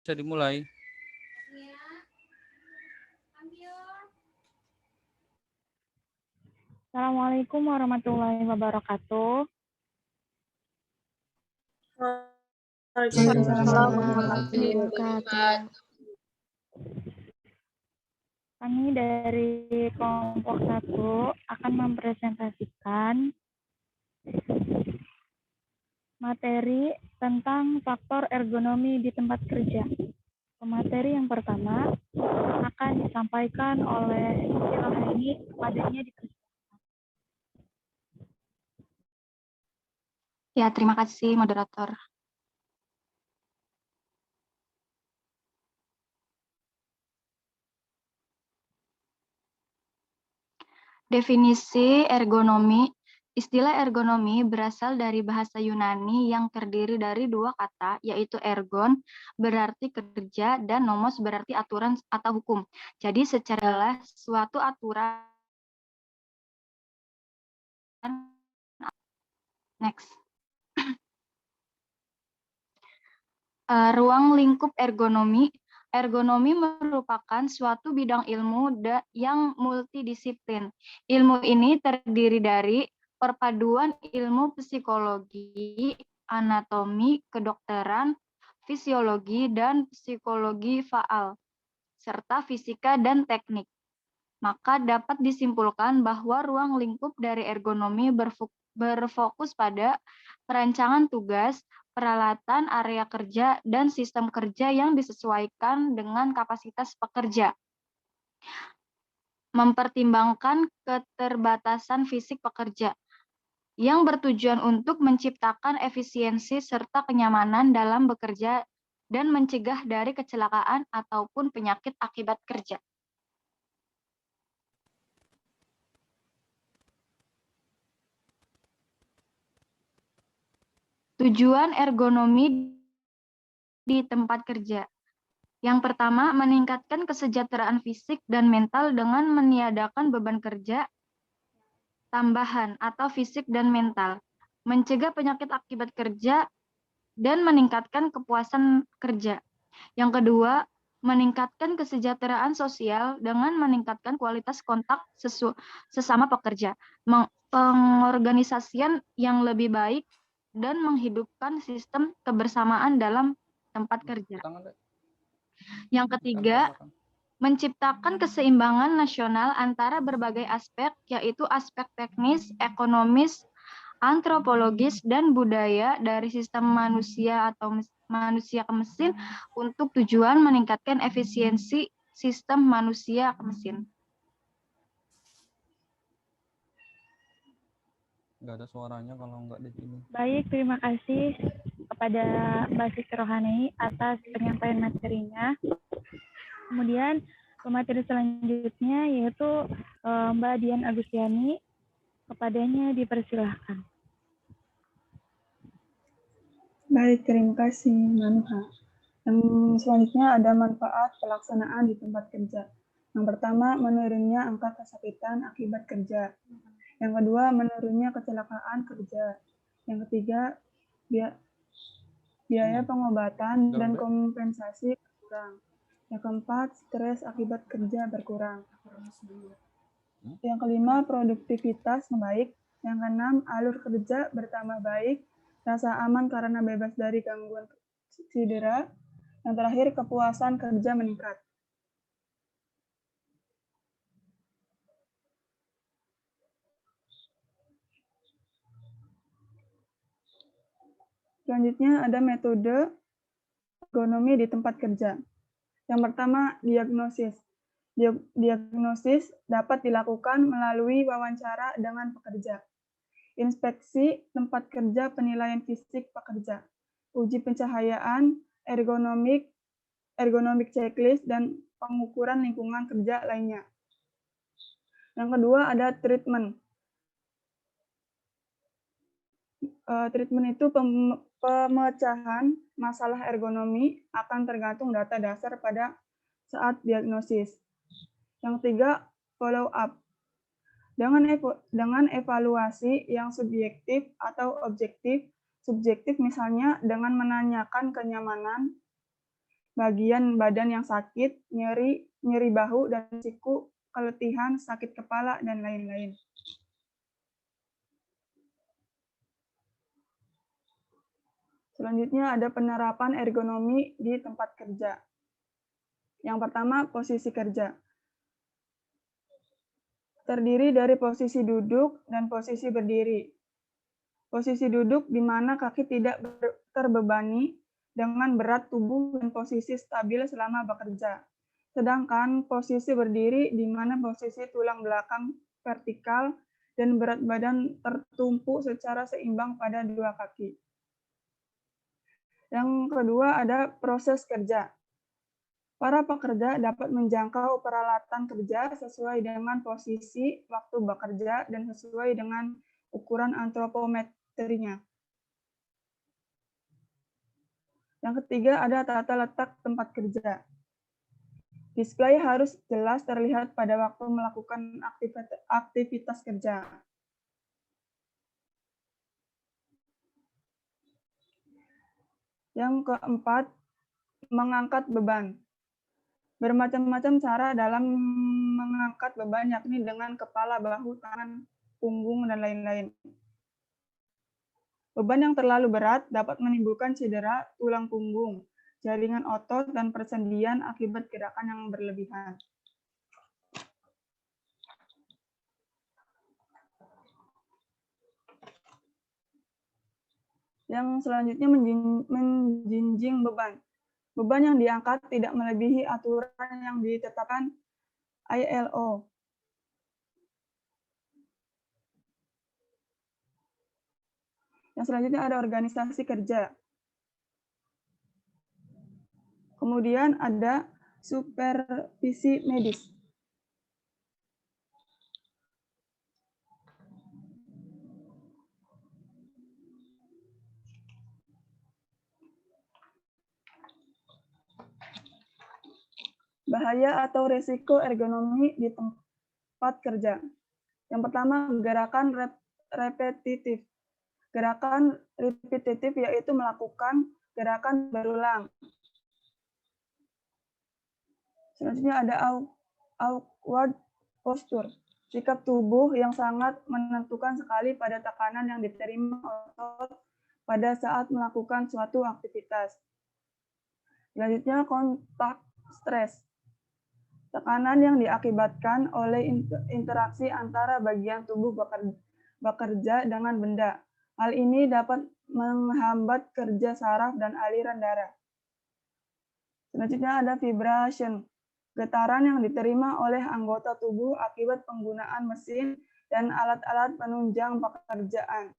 Bisa dimulai. Assalamualaikum warahmatullahi wabarakatuh. Waalaikumsalam Waalaikumsalam warahmatullahi warahmatullahi wabarakatuh. wabarakatuh. Kami dari kelompok 1 akan mempresentasikan materi tentang faktor ergonomi di tempat kerja. Pemateri yang pertama akan disampaikan oleh Rohaini, kepadanya dipersilakan. Ya, terima kasih moderator. Definisi ergonomi. Istilah ergonomi berasal dari bahasa Yunani yang terdiri dari dua kata, yaitu ergon berarti kerja dan nomos berarti aturan atau hukum. Jadi secara adalah suatu aturan. Next. Ruang lingkup ergonomi. Ergonomi merupakan suatu bidang ilmu yang multidisiplin. Ilmu ini terdiri dari perpaduan ilmu psikologi, anatomi, kedokteran, fisiologi, dan psikologi faal, serta fisika dan teknik. Maka dapat disimpulkan bahwa ruang lingkup dari ergonomi berfokus pada perancangan tugas, peralatan, area kerja, dan sistem kerja yang disesuaikan dengan kapasitas pekerja. Mempertimbangkan keterbatasan fisik pekerja yang bertujuan untuk menciptakan efisiensi serta kenyamanan dalam bekerja dan mencegah dari kecelakaan ataupun penyakit akibat kerja. Tujuan ergonomi di tempat kerja. Yang pertama, meningkatkan kesejahteraan fisik dan mental dengan meniadakan beban kerja tambahan atau fisik dan mental, mencegah penyakit akibat kerja, dan meningkatkan kepuasan kerja. Yang kedua, meningkatkan kesejahteraan sosial dengan meningkatkan kualitas kontak sesama pekerja, pengorganisasian yang lebih baik, dan menghidupkan sistem kebersamaan dalam tempat kerja. Yang ketiga, menciptakan keseimbangan nasional antara berbagai aspek, yaitu aspek teknis, ekonomis, antropologis, dan budaya dari sistem manusia atau manusia ke mesin untuk tujuan meningkatkan efisiensi sistem manusia ke mesin. Nggak ada suaranya kalau nggak di sini. Baik, terima kasih kepada Mbak Siti Rohani atas penyampaian materinya. Kemudian pemateri selanjutnya yaitu Mbak Dian Agustiani, kepadanya dipersilahkan. Baik, terima kasih Manuha. Yang selanjutnya ada manfaat pelaksanaan di tempat kerja. Yang pertama, menurunnya angka kesakitan akibat kerja. Yang kedua, menurunnya kecelakaan kerja. Yang ketiga, biaya pengobatan dan kompensasi berkurang. Yang keempat, stres akibat kerja berkurang. Yang kelima, produktivitas membaik. Yang keenam, alur kerja bertambah baik. Rasa aman karena bebas dari gangguan cedera. Yang terakhir, kepuasan kerja meningkat. Selanjutnya ada metode ergonomi di tempat kerja. Yang pertama, diagnosis. Diagnosis dapat dilakukan melalui wawancara dengan pekerja, inspeksi tempat kerja, penilaian fisik pekerja, uji pencahayaan, ergonomik checklist, dan pengukuran lingkungan kerja lainnya. Yang kedua ada treatment. Treatment itu pemecahan masalah ergonomi akan tergantung data dasar pada saat diagnosis. Yang ketiga, follow up. Dengan evaluasi yang subjektif atau objektif, subjektif misalnya dengan menanyakan kenyamanan, bagian badan yang sakit, nyeri bahu dan siku, keletihan, sakit kepala, dan lain-lain. Selanjutnya ada penerapan ergonomi di tempat kerja. Yang pertama, posisi kerja. Terdiri dari posisi duduk dan posisi berdiri. Posisi duduk di mana kaki tidak terbebani dengan berat tubuh dan posisi stabil selama bekerja. Sedangkan posisi berdiri di mana posisi tulang belakang vertikal dan berat badan tertumpu secara seimbang pada dua kaki. Yang kedua ada proses kerja. Para pekerja dapat menjangkau peralatan kerja sesuai dengan posisi waktu bekerja dan sesuai dengan ukuran antropometrinya. Yang ketiga ada tata letak tempat kerja. Display harus jelas terlihat pada waktu melakukan aktivitas kerja. Yang keempat, mengangkat beban. Bermacam-macam cara dalam mengangkat beban, yakni dengan kepala, bahu, tangan, punggung, dan lain-lain. Beban yang terlalu berat dapat menimbulkan cedera tulang punggung, jaringan otot, dan persendian akibat gerakan yang berlebihan. Yang selanjutnya menjinjing beban. Beban yang diangkat tidak melebihi aturan yang ditetapkan ILO. Yang selanjutnya ada organisasi kerja. Kemudian ada supervisi medis. Bahaya atau resiko ergonomi di tempat kerja. Yang pertama, gerakan repetitif. Gerakan repetitif yaitu melakukan gerakan berulang. Selanjutnya ada awkward posture. Sikap tubuh yang sangat menentukan sekali pada tekanan yang diterima otot pada saat melakukan suatu aktivitas. Selanjutnya kontak stres. Tekanan yang diakibatkan oleh interaksi antara bagian tubuh bekerja dengan benda. Hal ini dapat menghambat kerja saraf dan aliran darah. Selanjutnya ada vibration. Getaran yang diterima oleh anggota tubuh akibat penggunaan mesin dan alat-alat penunjang pekerjaan.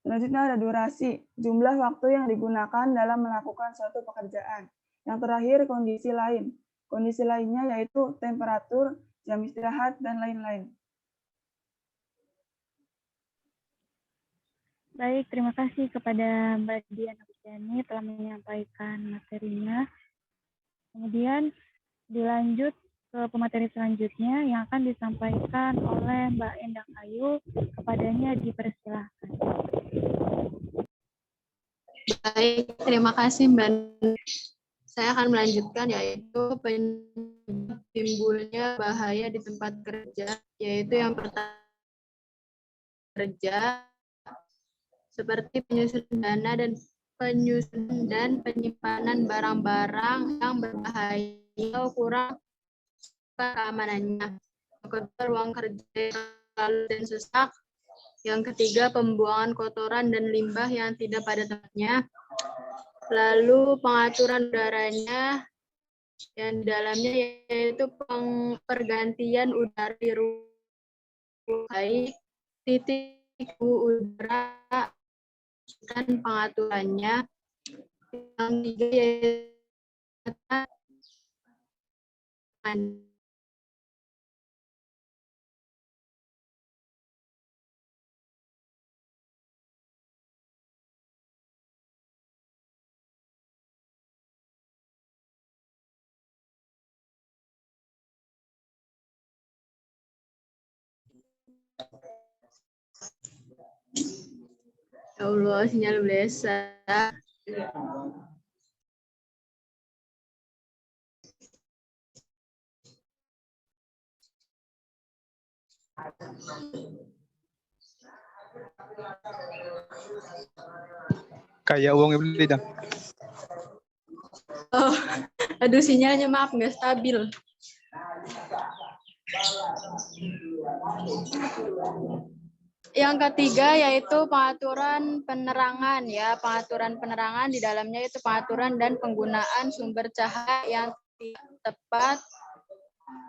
Selanjutnya ada durasi. Jumlah waktu yang digunakan dalam melakukan suatu pekerjaan. Yang terakhir, kondisi lain. Kondisi lainnya yaitu temperatur, jam istirahat, dan lain-lain. Baik, terima kasih kepada Mbak Dian Apiani telah menyampaikan materinya. Kemudian dilanjut ke pemateri selanjutnya yang akan disampaikan oleh Mbak Endang Ayu. Kepadanya dipersilahkan. Baik, terima kasih Mbak. Saya akan melanjutkan yaitu penyebab timbulnya bahaya di tempat kerja, yaitu yang pertama kerja seperti penyusunan dan penyimpanan barang-barang yang berbahaya atau kurang keamanannya. Yang kedua, ruang kerja yang terlalu dan sesak. Yang ketiga, pembuangan kotoran dan limbah yang tidak pada tempatnya. Lalu pengaturan udaranya yang di dalamnya yaitu pergantian udara di ruang baik, titik udara dan pengaturannya. Yang tiga yaitu ya Allah, sinyal blesa. Kayak uang Ibnu Dang. Oh, aduh sinyalnya maaf nggak stabil. Yang ketiga yaitu pengaturan penerangan ya. Pengaturan penerangan di dalamnya itu pengaturan dan penggunaan sumber cahaya yang tidak tepat,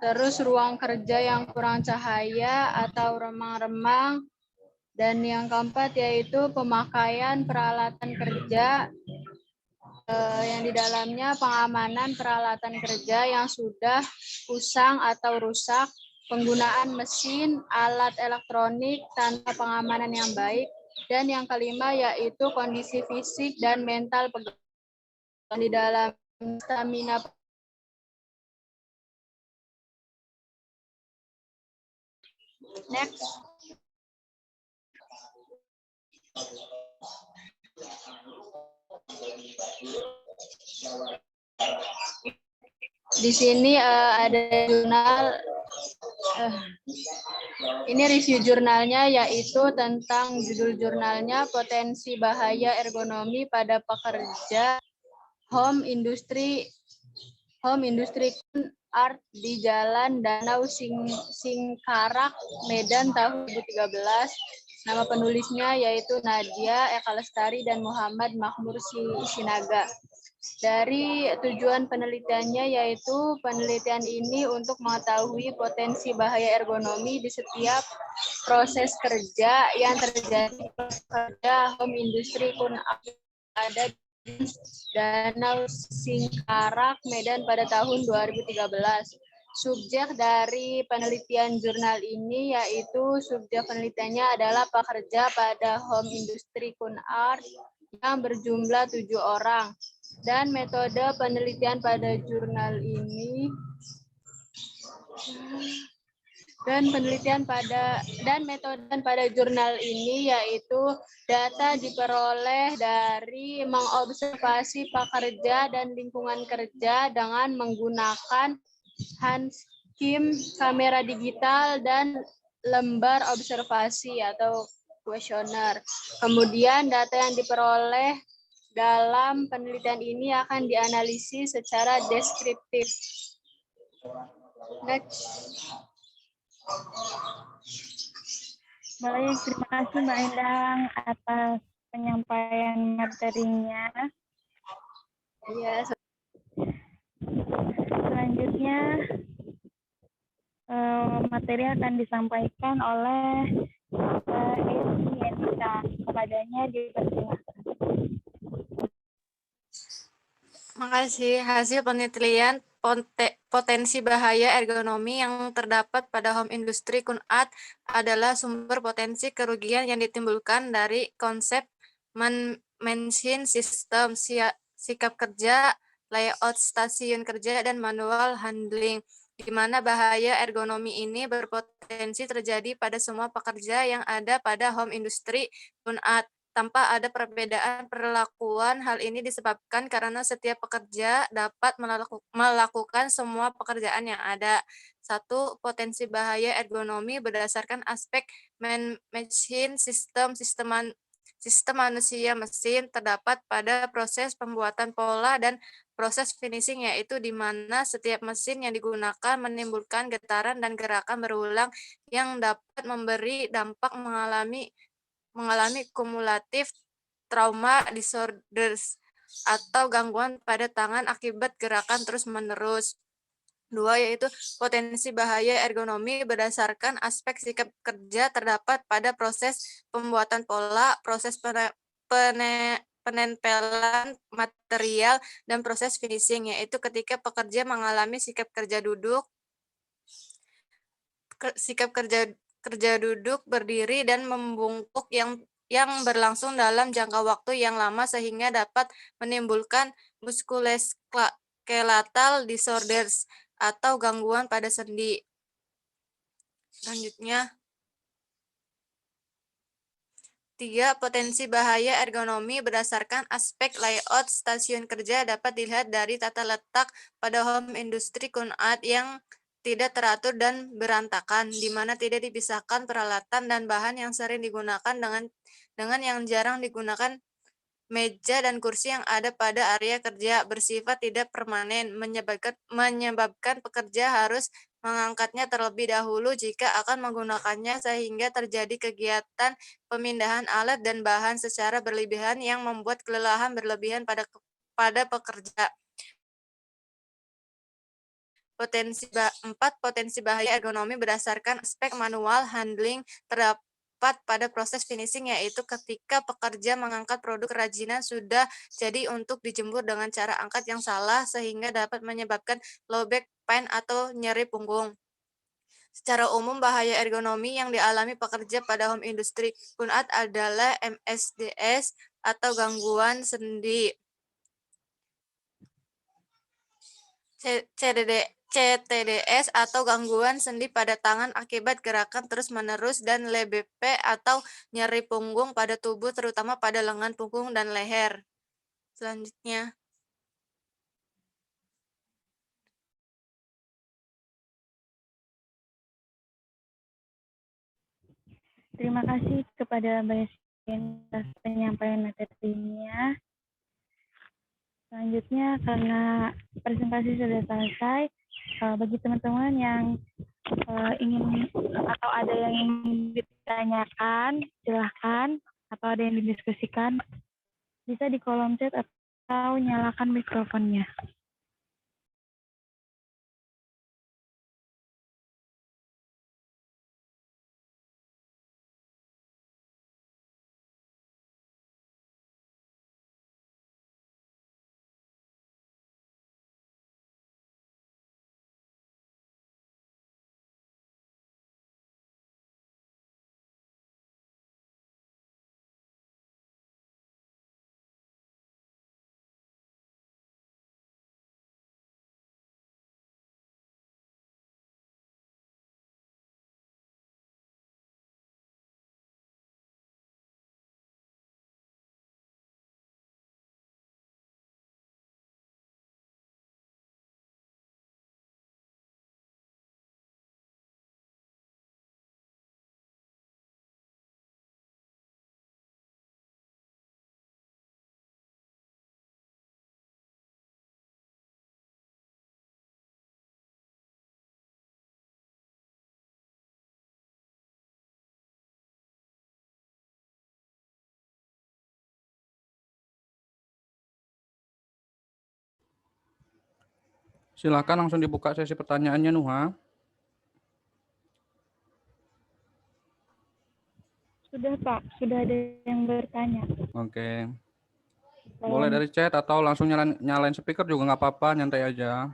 terus ruang kerja yang kurang cahaya atau remang-remang, dan yang keempat yaitu pemakaian peralatan kerja yang di dalamnya pengamanan peralatan kerja yang sudah usang atau rusak, penggunaan mesin, alat elektronik tanpa pengamanan yang baik, dan yang kelima yaitu kondisi fisik dan mental pegawai di dalam stamina. Next. Di sini ada jurnal, ini review jurnalnya yaitu tentang judul jurnalnya potensi bahaya ergonomi pada pekerja home industry art di Jalan Danau Singkarak, Medan tahun 2013. Nama penulisnya yaitu Nadia Eka Lestari dan Muhammad Makmur Sinaga. Dari tujuan penelitiannya yaitu penelitian ini untuk mengetahui potensi bahaya ergonomi di setiap proses kerja yang terjadi pada home industry ada di Danau Singkarak, Medan pada tahun 2013. Subjek dari penelitian jurnal ini yaitu subjek penelitiannya adalah pekerja pada home industry Kunart yang berjumlah 7 orang. Dan metode penelitian pada jurnal ini pada jurnal ini yaitu data diperoleh dari mengobservasi pekerja dan lingkungan kerja dengan menggunakan handscam, kamera digital, dan lembar observasi atau kuesioner. Kemudian data yang diperoleh dalam penelitian ini akan dianalisis secara deskriptif. Next. Baik, terima kasih Mbak Endang atas penyampaian materinya. Yes. Selanjutnya materi akan disampaikan oleh Esi Endika. Kepadanya dipersilakan. Makasih. Hasil penelitian potensi bahaya ergonomi yang terdapat pada home industry Kunart adalah sumber potensi kerugian yang ditimbulkan dari konsep mesin sistem, sikap kerja, layout stasiun kerja, dan manual handling, di mana bahaya ergonomi ini berpotensi terjadi pada semua pekerja yang ada pada home industry Kunart. Tanpa ada perbedaan perlakuan, hal ini disebabkan karena setiap pekerja dapat melakukan semua pekerjaan yang ada. 1. Potensi bahaya ergonomi berdasarkan aspek mesin sistem manusia mesin terdapat pada proses pembuatan pola dan proses finishing, yaitu di mana setiap mesin yang digunakan menimbulkan getaran dan gerakan berulang yang dapat memberi dampak mengalami kumulatif trauma disorders atau gangguan pada tangan akibat gerakan terus-menerus. 2. Yaitu potensi bahaya ergonomi berdasarkan aspek sikap kerja terdapat pada proses pembuatan pola, proses penempelan material, dan proses finishing, yaitu ketika pekerja mengalami sikap kerja duduk, berdiri, dan membungkuk yang berlangsung dalam jangka waktu yang lama sehingga dapat menimbulkan musculoskeletal disorders atau gangguan pada sendi. Selanjutnya, 3. Potensi bahaya ergonomi berdasarkan aspek layout stasiun kerja dapat dilihat dari tata letak pada home industry Kunart yang tidak teratur dan berantakan, di mana tidak dipisahkan peralatan dan bahan yang sering digunakan dengan yang jarang digunakan. Meja dan kursi yang ada pada area kerja bersifat tidak permanen, menyebabkan pekerja harus mengangkatnya terlebih dahulu jika akan menggunakannya, sehingga terjadi kegiatan pemindahan alat dan bahan secara berlebihan yang membuat kelelahan berlebihan pada pekerja. Potensi bahaya ergonomi berdasarkan aspek manual handling terdapat pada proses finishing, yaitu ketika pekerja mengangkat produk kerajinan sudah jadi untuk dijemur dengan cara angkat yang salah, sehingga dapat menyebabkan low back pain atau nyeri punggung. Secara umum, bahaya ergonomi yang dialami pekerja pada home industry Kunat adalah MSDS atau gangguan sendi, CTDS atau gangguan sendi pada tangan akibat gerakan terus-menerus, dan LBP atau nyeri punggung pada tubuh terutama pada lengan, punggung, dan leher. Selanjutnya, Terima kasih kepada Mbak Yasmin atas penyampaian materinya. Selanjutnya, karena presentasi sudah selesai, bagi teman-teman yang ingin atau ada yang ingin ditanyakan, silahkan, atau ada yang didiskusikan, bisa di kolom chat atau nyalakan mikrofonnya. Silakan langsung dibuka sesi pertanyaannya, Nuha. Sudah, Pak. Sudah ada yang bertanya. Oke. Boleh dari chat atau langsung nyalain speaker juga nggak apa-apa, nyantai aja.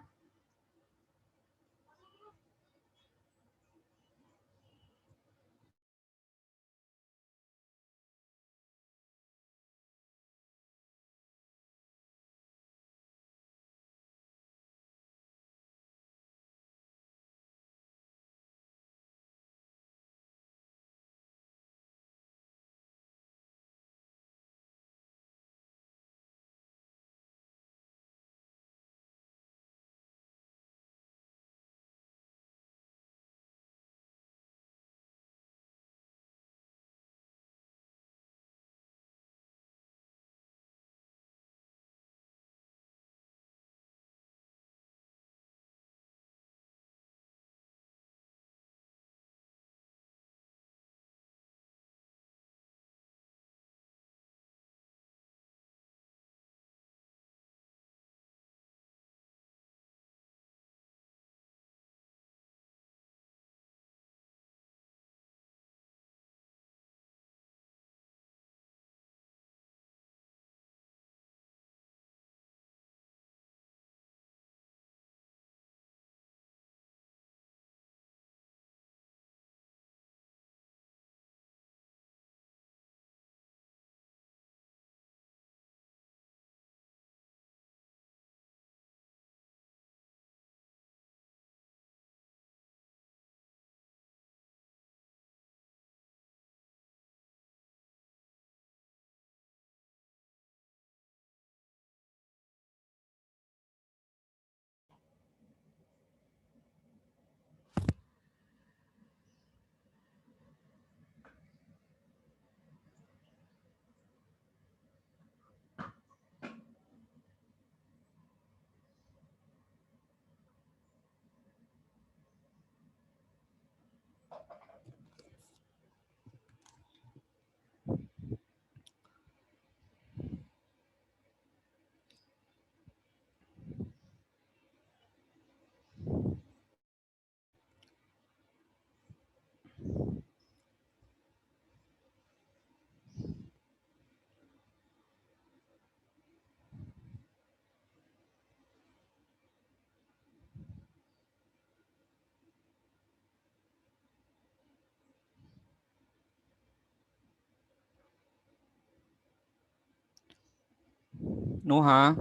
Nuha,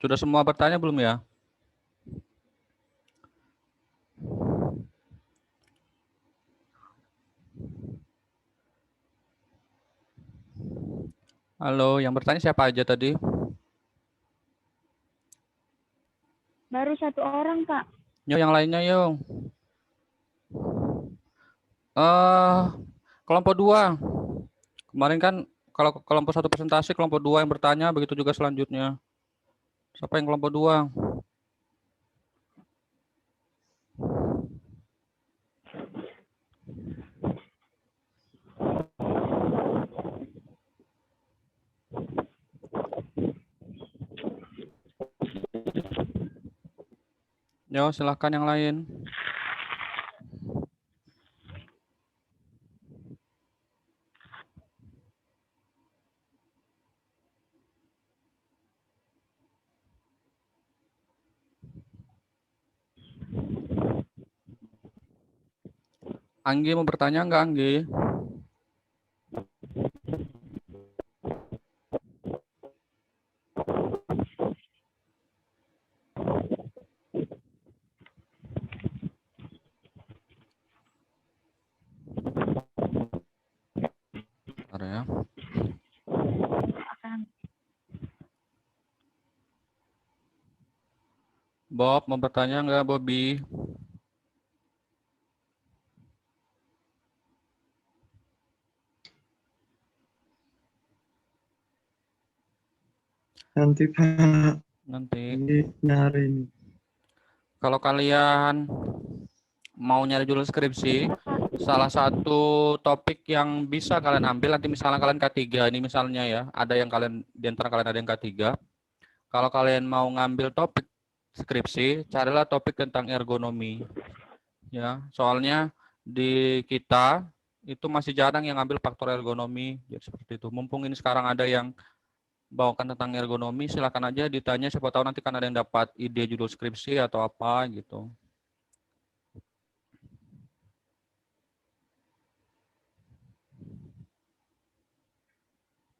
sudah semua bertanya belum ya? Halo, yang bertanya siapa aja tadi? Baru 1 orang, Kak. Yo, yang lainnya yo. Kelompok 2. Kemarin kan kalau kelompok 1 presentasi, kelompok 2 yang bertanya, begitu juga selanjutnya. Siapa yang kelompok 2? Yo, silahkan yang lain. Anggi mau bertanya enggak, Anggi? Bentar ya. Akan Bob mau bertanya enggak, Bobby? Nanti Pak, Nanti. ini nyari ini. Kalau kalian mau nyari judul skripsi, salah satu topik yang bisa kalian ambil nanti misalnya kalian K3 ini misalnya ya, ada yang kalian di antara kalian ada yang K3. Kalau kalian mau ngambil topik skripsi, carilah topik tentang ergonomi. Ya, soalnya di kita itu masih jarang yang ngambil faktor ergonomi, jadi seperti itu. Mumpung ini sekarang ada yang bawakan tentang ergonomi, silakan aja ditanya, siapa tahu nanti kan ada yang dapat ide judul skripsi atau apa gitu.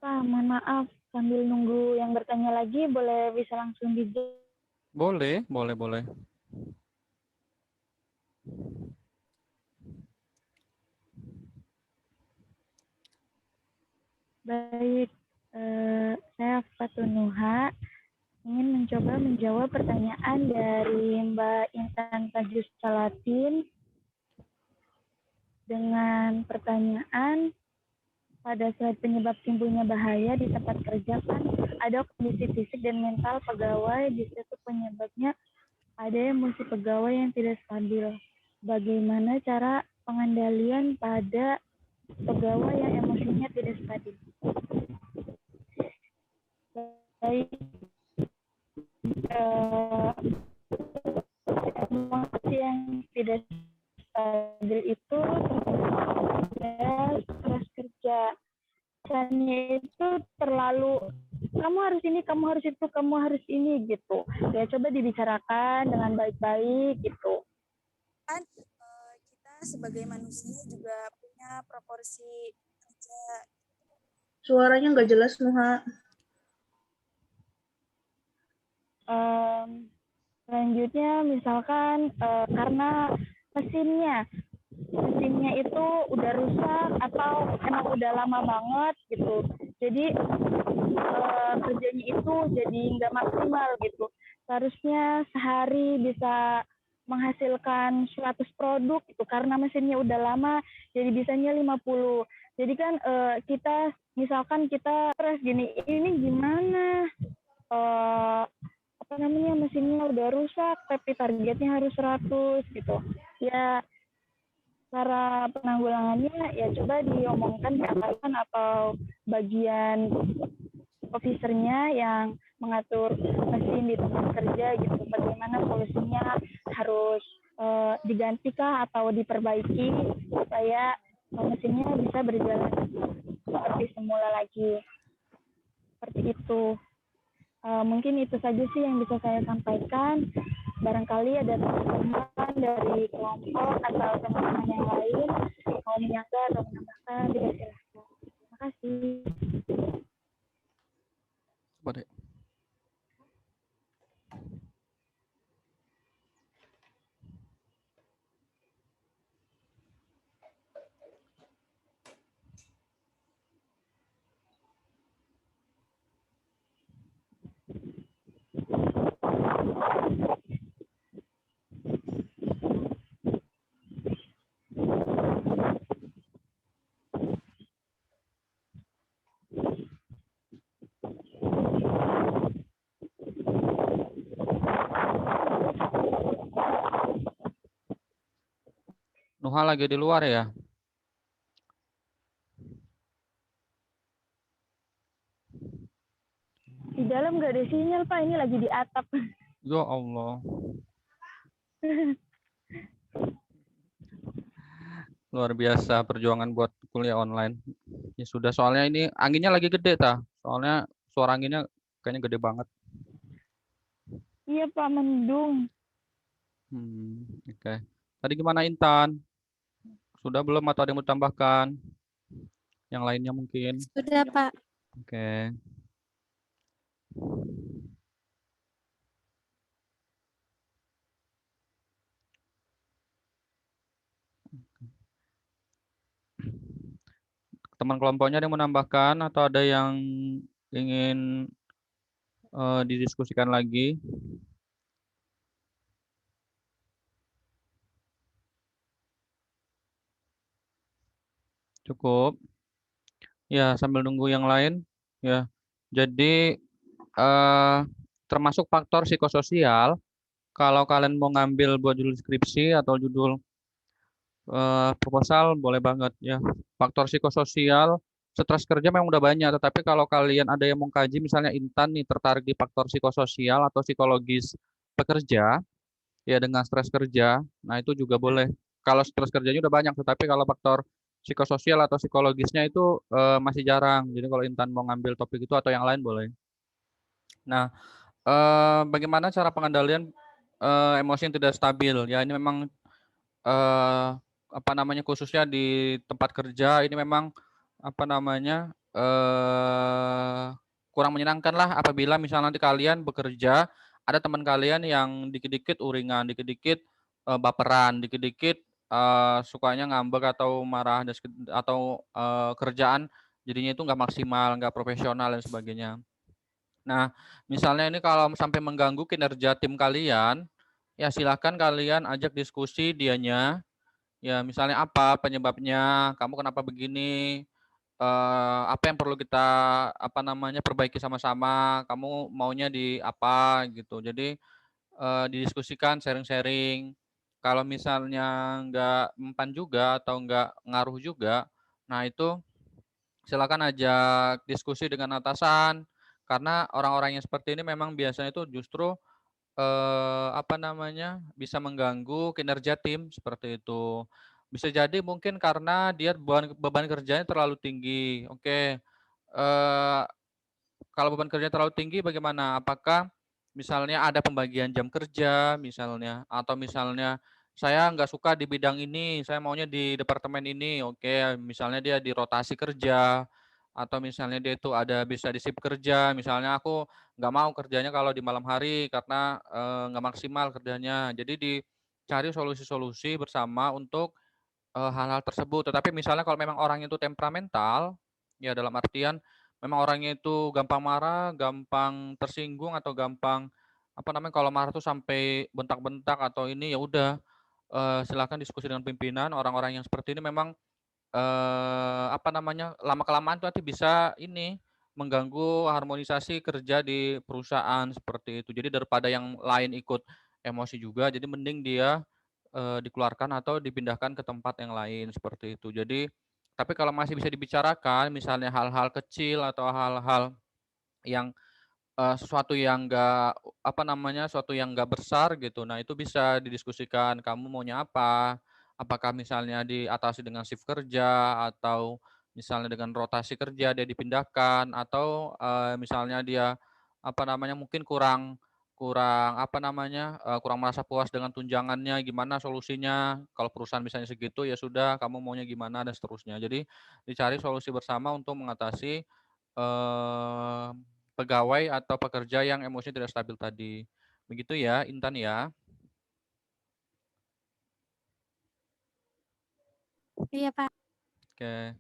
Pak, mohon maaf, sambil nunggu yang bertanya lagi, boleh bisa langsung dijawab. Boleh, boleh, boleh. Baik, saya Fatunuha ingin mencoba menjawab pertanyaan dari Mbak Intan Tajus Salatin dengan pertanyaan pada slide penyebab timbulnya bahaya di tempat kerja kan ada kondisi fisik dan mental pegawai, di situ penyebabnya ada emosi pegawai yang tidak stabil. Bagaimana cara pengendalian pada pegawai yang emosinya tidak stabil? Baik, emosi yang tidak stabil itu stres kerja. Misalnya itu terlalu kamu harus ini, kamu harus itu, kamu harus ini gitu. Ya coba dibicarakan dengan baik-baik gitu. Kan kita sebagai manusia juga punya proporsi kerja. Suaranya nggak jelas, Nuha. Selanjutnya misalkan karena mesinnya itu udah rusak atau emang udah lama banget gitu, jadi kerjanya itu jadi nggak maksimal gitu. Seharusnya sehari bisa menghasilkan 100 produk itu, karena mesinnya udah lama jadi bisanya 50. Jadi kan kita misalkan kita stres gini, ini gimana mesinnya udah rusak tapi targetnya harus 100 gitu ya. Cara penanggulangannya ya coba diomongkan ke atasan atau bagian officernya yang mengatur mesin di tempat kerja gitu, bagaimana solusinya, harus digantikah atau diperbaiki supaya mesinnya bisa berjalan seperti semula lagi, seperti itu. Mungkin itu saja sih yang bisa saya sampaikan. Barangkali ada teman-teman dari kelompok atau teman-teman yang lain mau menyangga atau menambahkan, dipersilakan. Terima kasih. Coba deh. Nuha lagi di luar ya? Di dalam nggak ada sinyal, Pak. Ini lagi di atap. Ya Allah. Luar biasa perjuangan buat kuliah online. Ya sudah, soalnya ini anginnya lagi gede, tah. Soalnya suara anginnya kayaknya gede banget. Iya, Pak, mendung. Oke. Tadi gimana Intan? Sudah belum atau ada yang mau tambahkan? Yang lainnya mungkin. Sudah, Pak. Oke. Teman kelompoknya ada yang menambahkan atau ada yang ingin didiskusikan lagi? Cukup. Ya, sambil nunggu yang lain. Ya, jadi termasuk faktor psikososial. Kalau kalian mau ngambil buat judul skripsi atau judul proposal, boleh banget ya. Faktor psikososial, stres kerja memang udah banyak. Tetapi kalau kalian ada yang mau kaji, misalnya Intan nih tertarik di faktor psikososial atau psikologis pekerja, ya dengan stres kerja, nah itu juga boleh. Kalau stres kerjanya udah banyak, tetapi kalau faktor psikososial atau psikologisnya itu masih jarang. Jadi kalau Intan mau ngambil topik itu atau yang lain boleh. Nah, bagaimana cara pengendalian emosi yang tidak stabil? Ya ini memang apa namanya khususnya di tempat kerja ini memang apa namanya kurang menyenangkan lah apabila misalnya nanti kalian bekerja ada teman kalian yang dikit-dikit uringan, dikit-dikit baperan, dikit-dikit sukanya ngambek atau marah atau kerjaan jadinya itu nggak maksimal, nggak profesional dan sebagainya. Nah, misalnya ini kalau sampai mengganggu kinerja tim kalian, ya silakan kalian ajak diskusi dianya. Ya, misalnya apa penyebabnya, kamu kenapa begini, apa yang perlu kita apa namanya perbaiki sama-sama, kamu maunya di apa gitu. Jadi didiskusikan, sharing-sharing. Kalau misalnya nggak mempan juga atau nggak ngaruh juga, nah itu silakan ajak diskusi dengan atasan. Karena orang-orang yang seperti ini memang biasanya itu justru apa namanya, bisa mengganggu kinerja tim, seperti itu. Bisa jadi mungkin karena dia beban kerjanya terlalu tinggi. Oke, kalau beban kerja terlalu tinggi bagaimana? Apakah misalnya ada pembagian jam kerja misalnya, atau misalnya saya nggak suka di bidang ini, saya maunya di departemen ini. Oke, misalnya dia di rotasi kerja, atau misalnya dia itu ada bisa di shift kerja. Misalnya aku nggak mau kerjanya kalau di malam hari karena nggak maksimal kerjanya. Jadi dicari solusi-solusi bersama untuk hal-hal tersebut. Tetapi misalnya kalau memang orang itu temperamental, ya dalam artian memang orangnya itu gampang marah, gampang tersinggung atau gampang apa namanya kalau marah tuh sampai bentak-bentak atau ini ya udah silakan diskusi dengan pimpinan. Orang-orang yang seperti ini memang apa namanya lama-kelamaan tuh nanti bisa ini mengganggu harmonisasi kerja di perusahaan seperti itu. Jadi daripada yang lain ikut emosi juga, jadi mending dia dikeluarkan atau dipindahkan ke tempat yang lain seperti itu. Jadi tapi kalau masih bisa dibicarakan misalnya hal-hal kecil atau hal-hal yang sesuatu yang enggak apa namanya, sesuatu yang enggak besar gitu. Nah, itu bisa didiskusikan, kamu maunya apa? Apakah misalnya diatasi dengan shift kerja atau misalnya dengan rotasi kerja dia dipindahkan atau misalnya dia apa namanya, mungkin kurang kurang apa namanya, kurang merasa puas dengan tunjangannya, gimana solusinya? Kalau perusahaan misalnya segitu, ya sudah kamu maunya gimana dan seterusnya. Jadi dicari solusi bersama untuk mengatasi, eee pegawai atau pekerja yang emosinya tidak stabil tadi. Begitu ya, Intan ya? Iya, Pak. Oke.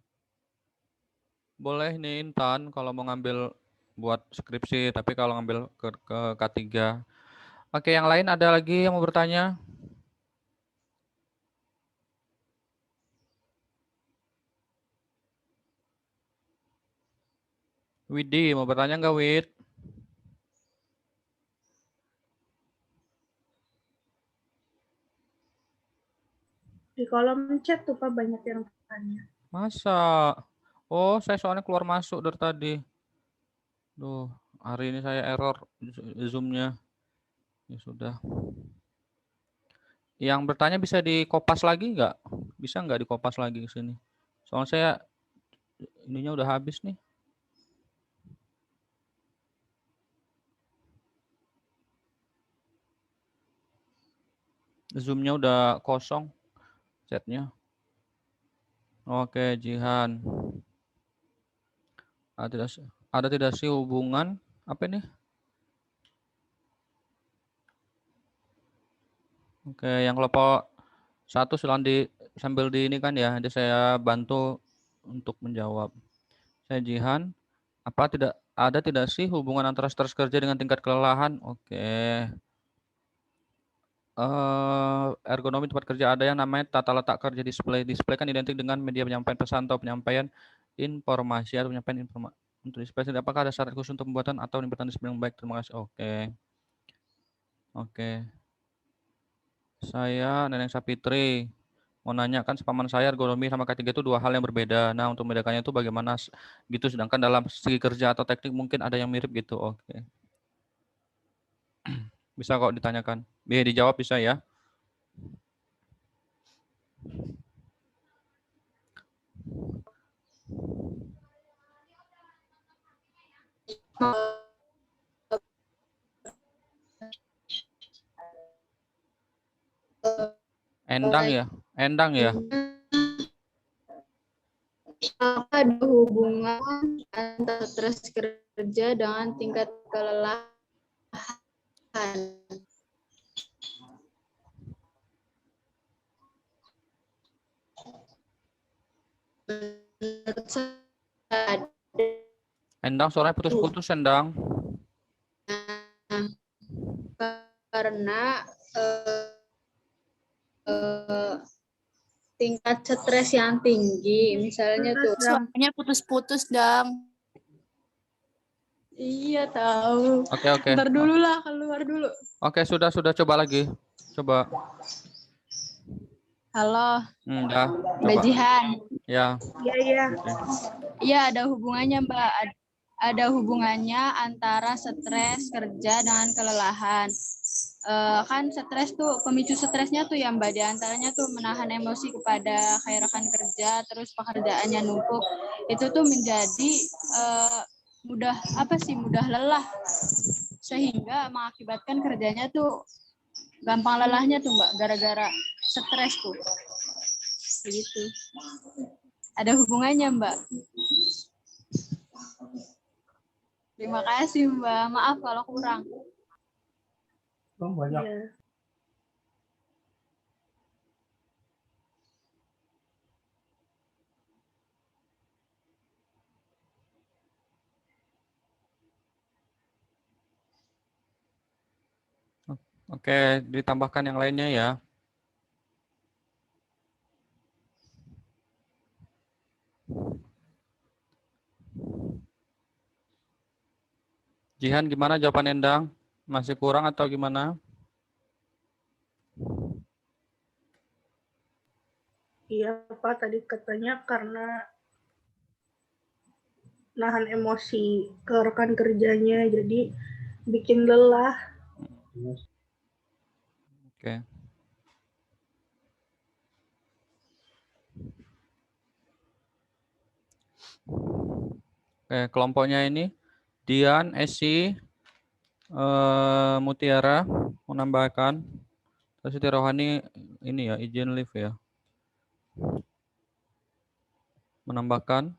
Boleh nih Intan kalau mau ngambil buat skripsi, tapi kalau ngambil ke K3. Oke, yang lain ada lagi yang mau bertanya? Widi, mau bertanya nggak, Wid? Di kolom chat tuh Pak banyak yang tanya. Masa? Oh, saya soalnya keluar masuk dari tadi. Duh, hari ini saya error Zoom-nya. Ya sudah. Yang bertanya bisa dikopas lagi nggak? Bisa nggak dikopas lagi ke sini? Soalnya saya ininya udah habis nih. Zoom-nya udah kosong chatnya. Oke, Jihan. Ada tidak sih hubungan apa ini? Oke, yang kelompok 1 silakan sambil di ini kan ya, nanti saya bantu untuk menjawab. Saya Jihan. Ada tidak sih hubungan antara stres kerja dengan tingkat kelelahan? Oke. Ergonomi tempat kerja ada yang namanya tata letak kerja display. Display kan identik dengan media penyampaian pesan atau penyampaian informasi atau penyampaian informasi. Untuk display, apakah ada syarat khusus untuk pembuatan atau penempatan display yang baik? Terima kasih. Oke. Saya Neneng Sapitri. Mau nanya kan paman saya ergonomi sama K3 itu dua hal yang berbeda. Nah, untuk membedakannya itu bagaimana gitu, sedangkan dalam segi kerja atau teknik mungkin ada yang mirip gitu. Oke. Bisa kok ditanyakan. Bisa dijawab bisa ya. Endang ya? Endang ya? Apakah ada hubungan antara stres kerja dengan tingkat kelelahan? Menurut saya Endang, suaranya putus-putus, Endang. karena tingkat stres yang tinggi, misalnya tuh. Suaranya putus-putus, Dang. Iya tahu. Oke. Ntar dulu lah, keluar dulu. Oke, sudah coba lagi. Coba. Halo. Udah. Mbak Jihan. Ya. Iya. Iya, ada hubungannya, Mbak. Ada hubungannya antara stres kerja dengan kelelahan. Kan stres tuh, pemicu stresnya tuh ya Mbak, diantaranya tuh menahan emosi kepada kayak rekan kerja, terus pekerjaannya numpuk, itu tuh menjadi mudah lelah, sehingga mengakibatkan kerjanya tuh gampang lelahnya tuh Mbak, gara-gara stres tuh. Begitu. Ada hubungannya Mbak. Terima kasih Mbak, maaf kalau kurang. Banyak. Iya. Oke, ditambahkan yang lainnya ya. Jihan, gimana jawaban Endang? Masih kurang atau gimana? Iya Pak, tadi katanya karena nahan emosi ke rekan kerjanya, jadi bikin lelah. Oke. Oke, kelompoknya ini Dian, Esi, Mutiara menambahkan. Siti Rohani ini ya, izin live ya. Menambahkan.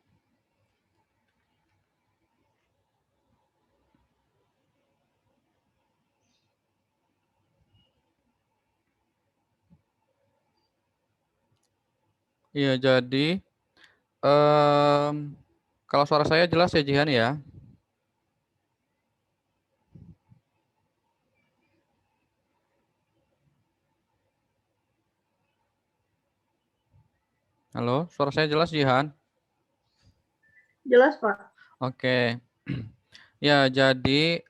Iya, jadi kalau suara saya jelas ya Jihan ya. Halo, suara saya jelas Jihan? Jelas Pak. Oke. Ya, jadi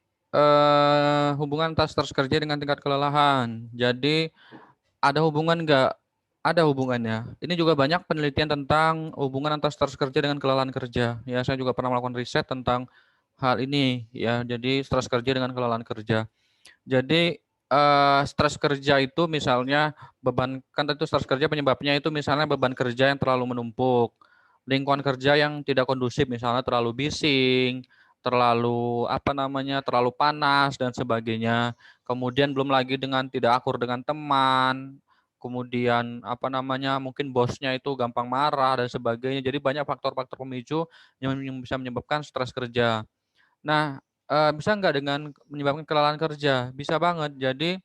hubungan antara stres kerja dengan tingkat kelelahan. Jadi ada hubungan nggak Ada hubungannya. Ini juga banyak penelitian tentang hubungan antara stres kerja dengan kelelahan kerja. Ya, saya juga pernah melakukan riset tentang hal ini ya. Jadi stres kerja dengan kelelahan kerja. Jadi stres kerja itu misalnya beban, kan tentu stres kerja penyebabnya itu misalnya beban kerja yang terlalu menumpuk, lingkungan kerja yang tidak kondusif, misalnya terlalu bising, terlalu apa namanya, terlalu panas dan sebagainya. Kemudian belum lagi dengan tidak akur dengan teman, kemudian apa namanya, mungkin bosnya itu gampang marah dan sebagainya. Jadi banyak faktor-faktor pemicu yang bisa menyebabkan stres kerja. Nah, bisa nggak dengan menyebabkan kelelahan kerja? Bisa banget. Jadi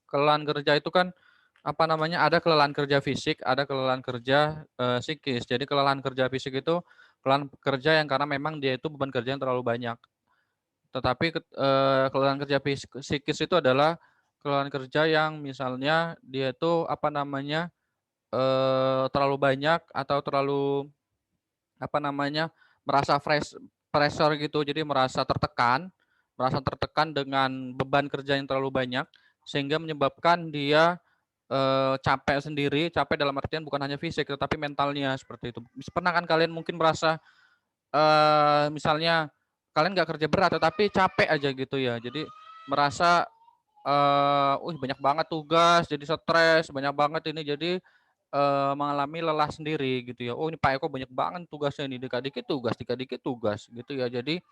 kelelahan kerja itu kan apa namanya, ada kelelahan kerja fisik, ada kelelahan kerja psikis. Jadi kelelahan kerja fisik itu kelelahan kerja yang karena memang dia itu beban kerja yang terlalu banyak. Tetapi kelelahan kerja psikis itu adalah kelelahan kerja yang misalnya dia itu apa namanya, terlalu banyak atau terlalu apa namanya, merasa pressure gitu, jadi merasa tertekan dengan beban kerja yang terlalu banyak, sehingga menyebabkan dia, capek sendiri, capek dalam artian bukan hanya fisik, tetapi mentalnya, seperti itu. Pernah kan kalian mungkin merasa, misalnya kalian nggak kerja berat, tetapi capek aja gitu ya, jadi merasa, "Wih banyak banget tugas, jadi stres, banyak banget ini," jadi mengalami lelah sendiri gitu ya. Oh ini Pak Eko banyak banget tugasnya ini, dikit-dikit tugas gitu ya. Jadi,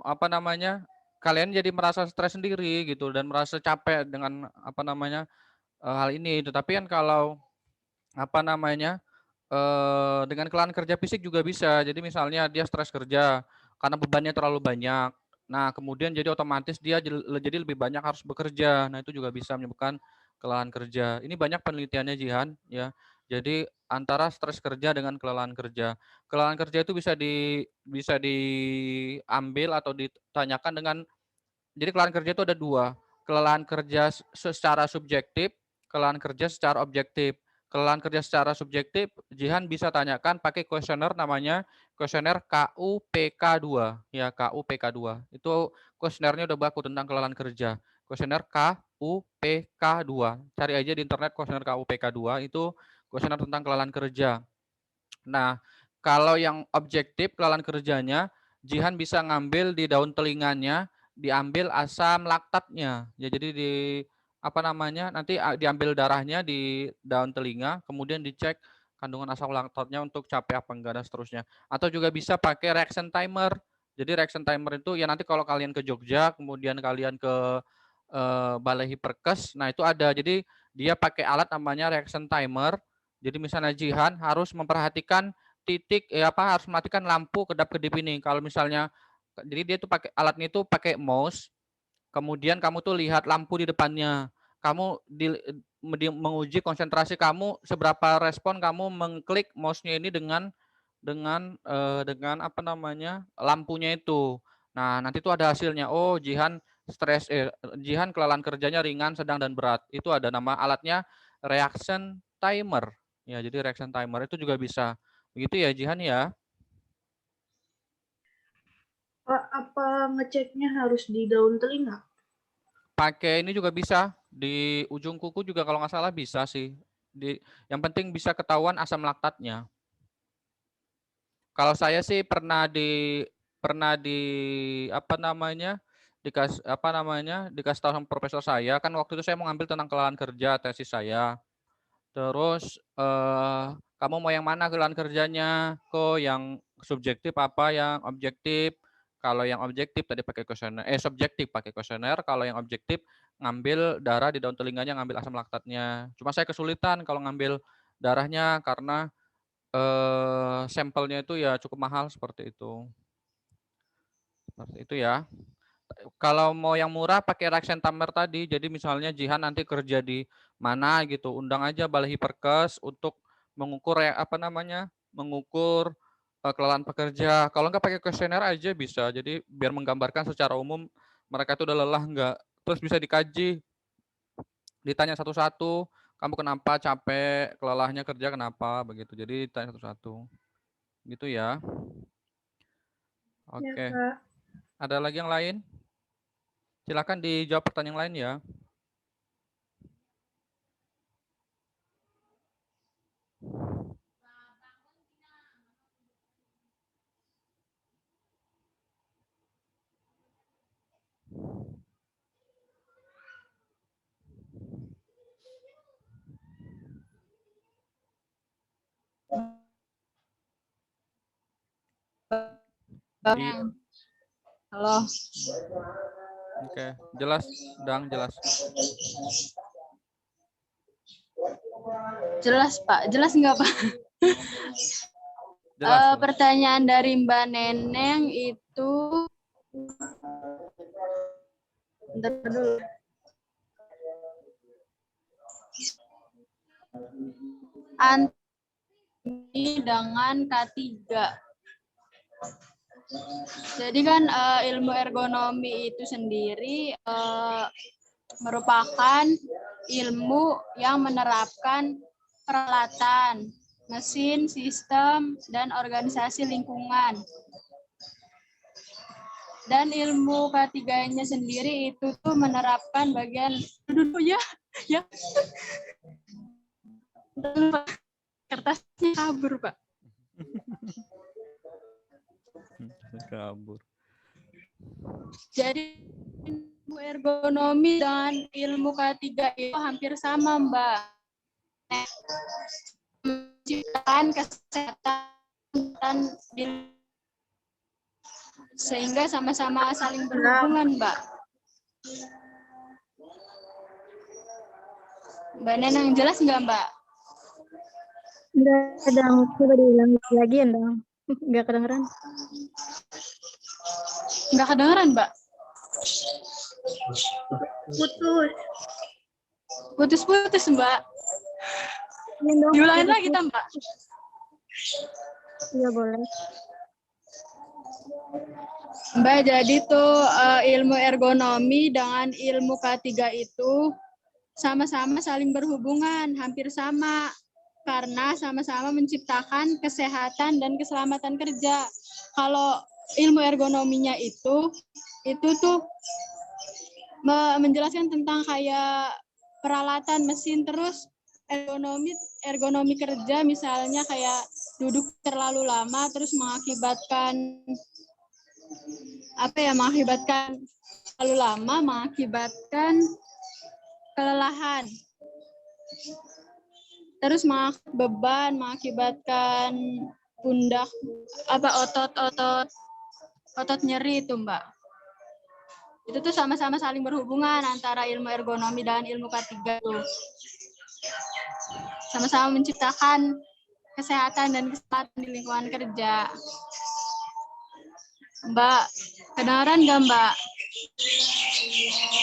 apa namanya, kalian jadi merasa stres sendiri gitu dan merasa capek dengan apa namanya, hal ini. Tetapi kan kalau apa namanya, dengan kelelahan kerja fisik juga bisa. Jadi misalnya dia stres kerja karena bebannya terlalu banyak. Nah, kemudian jadi otomatis dia jadi lebih banyak harus bekerja. Nah, itu juga bisa menyebabkan kelelahan kerja. Ini banyak penelitiannya Jihan ya. Jadi antara stres kerja dengan kelelahan kerja. Kelelahan kerja itu bisa diambil atau ditanyakan dengan, jadi kelelahan kerja itu ada dua, kelelahan kerja secara subjektif, kelelahan kerja secara objektif. Kelelahan kerja secara subjektif, Jihan bisa tanyakan pakai kuesioner namanya kuesioner KUPK2. Ya, KUPK2. Itu kuesionernya udah baku tentang kelelahan kerja. Kuesioner KUPK2. Cari aja di internet kuesioner KUPK2, itu kuesioner tentang kelelahan kerja. Nah, kalau yang objektif kelelahan kerjanya, Jihan bisa ngambil di daun telinganya, diambil asam laktatnya. Ya, jadi di apa namanya, nanti diambil darahnya di daun telinga, kemudian dicek kandungan asam laktatnya untuk capek apa enggak dan seterusnya. Atau juga bisa pakai reaction timer. Jadi reaction timer itu ya nanti kalau kalian ke Jogja, kemudian kalian ke Balai Hiperkes, nah itu ada. Jadi dia pakai alat namanya reaction timer. Jadi misalnya Jihan harus memperhatikan titik harus mematikan lampu kedap-kedip ini. Kalau misalnya jadi dia tuh pakai alatnya itu pakai mouse, kemudian kamu tuh lihat lampu di depannya. Kamu menguji konsentrasi kamu, seberapa respon kamu mengklik mouse-nya ini dengan apa namanya, lampunya itu. Nah, nanti itu ada hasilnya. Oh, Jihan kelelahan kerjanya ringan, sedang dan berat. Itu ada nama alatnya reaction timer. Ya, jadi reaction timer itu juga bisa. Begitu ya, Jihan ya. Pak, apa ngeceknya harus di daun telinga? Pakai ini juga bisa, di ujung kuku juga kalau nggak salah bisa sih. Yang penting bisa ketahuan asam laktatnya. Kalau saya sih pernah di apa namanya, dikasih tahu sama profesor saya, kan waktu itu saya mau ngambil tentang kelelahan kerja, tesis saya. Terus, "Kamu mau yang mana kelelahan kerjanya? Kok yang subjektif apa yang objektif?" Kalau yang objektif tadi pakai kuesioner subjektif pakai kuesioner, kalau yang objektif ngambil darah di daun telinganya, ngambil asam laktatnya. Cuma saya kesulitan kalau ngambil darahnya karena, sampelnya itu ya cukup mahal, seperti itu. Seperti itu ya. Kalau mau yang murah pakai reaction timer tadi. Jadi misalnya Jihan nanti kerja di mana gitu, undang aja Balai Hiperkes untuk mengukur apa namanya, mengukur kelelahan pekerja. Kalau nggak pakai kuesioner aja bisa. Jadi biar menggambarkan secara umum mereka itu udah lelah nggak. Terus bisa dikaji, ditanya satu-satu, kamu kenapa capek, kelelahnya kerja kenapa, begitu. Jadi ditanya satu-satu. Gitu ya. Ya, Oke. Kak. Ada lagi yang lain? Silakan dijawab pertanyaan lain ya. Iya. Halo. Oke, jelas, Dang, jelas. Jelas, Pak. Jelas nggak, Pak? Jelas. Pertanyaan dari Mbak Neneng itu bentar dulu. Ini dengan K3. Jadi kan ilmu ergonomi itu sendiri merupakan ilmu yang menerapkan peralatan, mesin, sistem, dan organisasi lingkungan. Dan ilmu K3-nya sendiri itu tuh menerapkan bagian dulu ya. Kertasnya kabur, Pak. Kabur. Jadi ilmu ergonomi dan ilmu K3 itu hampir sama, Mbak. Menciptakan kesehatan sehingga sama-sama saling berhubungan, Mbak. Mbak Neneng, jelas nggak, Mbak? Enggak, Dang. Coba diulang lagi ya, Dang. Enggak kedengeran. Nggak kedengeran, Mbak? Putus. Putus-putus, Mbak. Iya, Dang. Diulangin lagi, Mbak. Iya, boleh. Mbak, jadi tuh ilmu ergonomi dengan ilmu K3 itu sama-sama saling berhubungan, hampir sama. Karena sama-sama menciptakan kesehatan dan keselamatan kerja. Kalau ilmu ergonominya itu tuh menjelaskan tentang kayak peralatan mesin, terus ergonomi kerja misalnya kayak duduk terlalu lama terus mengakibatkan kelelahan. Terus beban, mengakibatkan pundak otot nyeri itu, Mbak. Itu tuh sama-sama saling berhubungan antara ilmu ergonomi dan ilmu K3 tuh. Sama-sama menciptakan kesehatan dan keselamatan di lingkungan kerja. Mbak, kedengaran nggak, Mbak?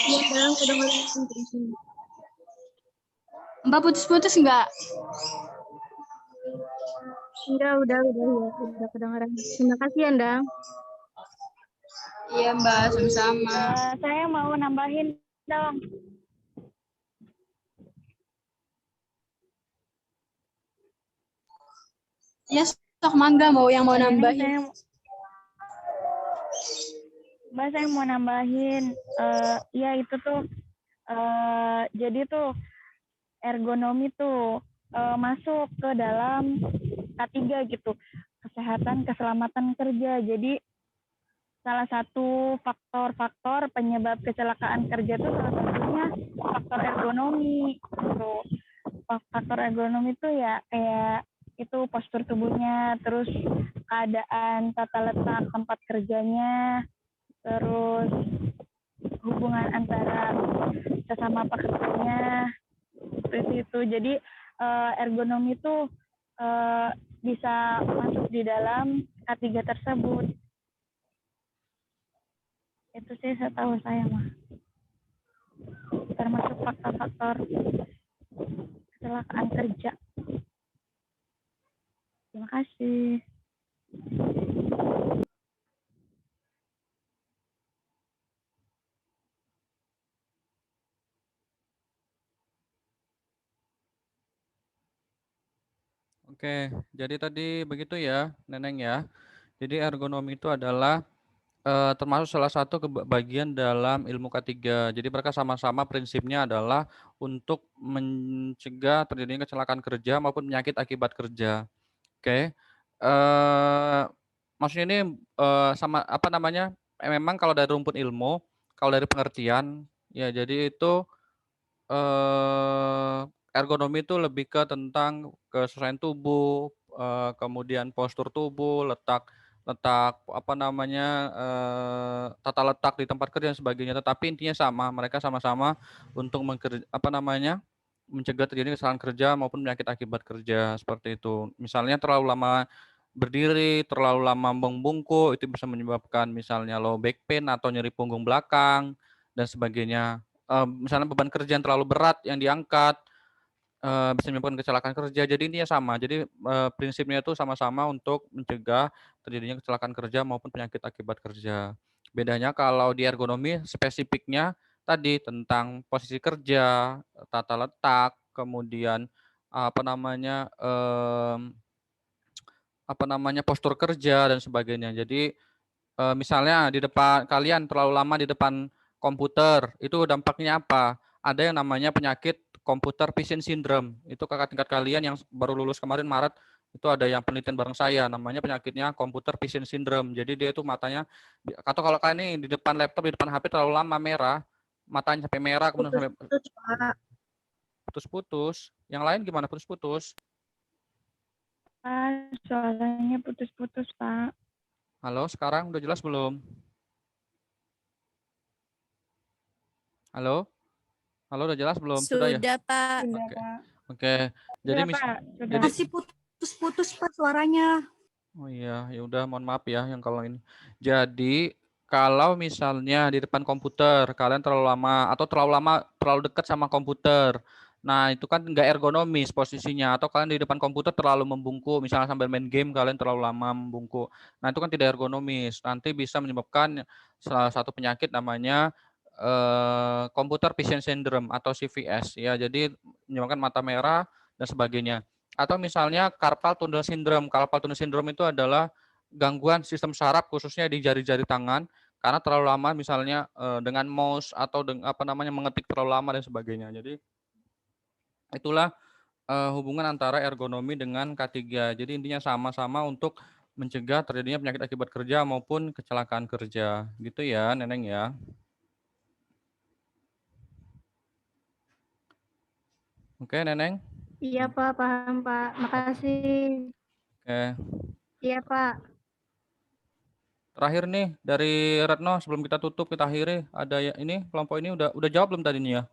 Iya, Dang. Kedengeran. Mbak putus-putus nggak? Enggak, udah kedengeran. Terima kasih ya, Dang. Iya, Mbak, sama-sama. Saya mau nambahin dong. Ya, sok mangga mau nambahin. Mbak, saya mau nambahin. Ya itu tuh. Jadi tuh ergonomi tuh masuk ke dalam K3 gitu. Kesehatan, keselamatan kerja. Jadi salah satu faktor penyebab kecelakaan kerja itu salah satunya faktor ergonomi. Gitu. Faktor ergonomi itu ya kayak itu postur tubuhnya, terus keadaan tata letak tempat kerjanya, terus hubungan antara sesama pekerjanya, seperti itu. Jadi ergonomi itu bisa masuk di dalam K3 tersebut. Itu sih setahu saya mah. Termasuk faktor-faktor kecelakaan kerja. Terima kasih. Oke, jadi tadi begitu ya, Neneng ya. Jadi ergonomi itu adalah termasuk salah satu bagian dalam ilmu K3. Jadi mereka sama-sama prinsipnya adalah untuk mencegah terjadinya kecelakaan kerja maupun penyakit akibat kerja. Oke. Maksudnya ini sama apa namanya? Memang kalau dari rumpun ilmu, kalau dari pengertian, ya jadi itu ergonomi itu lebih ke tentang kesesuaian tubuh, kemudian postur tubuh, letak letak apa namanya tata letak di tempat kerja dan sebagainya. Tetapi intinya sama, mereka sama-sama untuk apa namanya mencegah terjadinya kesalahan kerja maupun penyakit akibat kerja seperti itu. Misalnya terlalu lama berdiri, terlalu lama membungkuk itu bisa menyebabkan misalnya low back pain atau nyeri punggung belakang dan sebagainya. Misalnya beban kerja yang terlalu berat yang diangkat bisa menyebabkan kecelakaan kerja. Jadi intinya sama. Jadi prinsipnya itu sama-sama untuk mencegah terjadinya kecelakaan kerja maupun penyakit akibat kerja. Bedanya kalau di ergonomi spesifiknya tadi tentang posisi kerja, tata letak, kemudian apa namanya postur kerja dan sebagainya. Jadi misalnya di depan kalian terlalu lama di depan komputer, itu dampaknya apa? Ada yang namanya penyakit computer vision syndrome. Itu kakak tingkat kalian yang baru lulus kemarin Maret, itu ada yang penelitian bareng saya, namanya penyakitnya computer vision syndrome. Jadi dia itu matanya, atau kalau kalian ini di depan laptop, di depan HP terlalu lama merah, matanya sampai merah, kemudian sampai Putus-putus, Pak. putus-putus. Yang lain gimana putus-putus? Pak, suaranya putus-putus, Pak. Halo, sekarang udah jelas belum? Halo? Halo, udah jelas belum? Sudah ya? Sudah, Pak. Sudah, Oke. Pak. Oke. Jadi Sudah, Pak. Sudah. jadi Masih putus-putus, Pak, suaranya. oh iya, ya udah mohon maaf ya yang kalau ini. Jadi kalau misalnya di depan komputer kalian terlalu lama atau terlalu dekat sama komputer. Nah, itu kan nggak ergonomis posisinya atau kalian di depan komputer terlalu membungkuk, misalnya sambil main game kalian terlalu lama membungkuk. Nah, itu kan tidak ergonomis. Nanti bisa menyebabkan salah satu penyakit namanya computer vision syndrome atau CVS ya. Jadi menyebabkan mata merah dan sebagainya. Atau misalnya carpal tunnel syndrome. Carpal tunnel syndrome itu adalah gangguan sistem saraf khususnya di jari-jari tangan karena terlalu lama misalnya dengan mouse atau apa namanya mengetik terlalu lama dan sebagainya. Jadi itulah hubungan antara ergonomi dengan K3. Jadi intinya sama-sama untuk mencegah terjadinya penyakit akibat kerja maupun kecelakaan kerja. Gitu ya, Neneng ya. Oke, Neneng. Iya, Pak, paham, Pak. Makasih. Oke. Iya, Pak. Terakhir nih dari Retno sebelum kita tutup kita akhiri ada ya ini kelompok ini udah jawab belum tadi nih ya?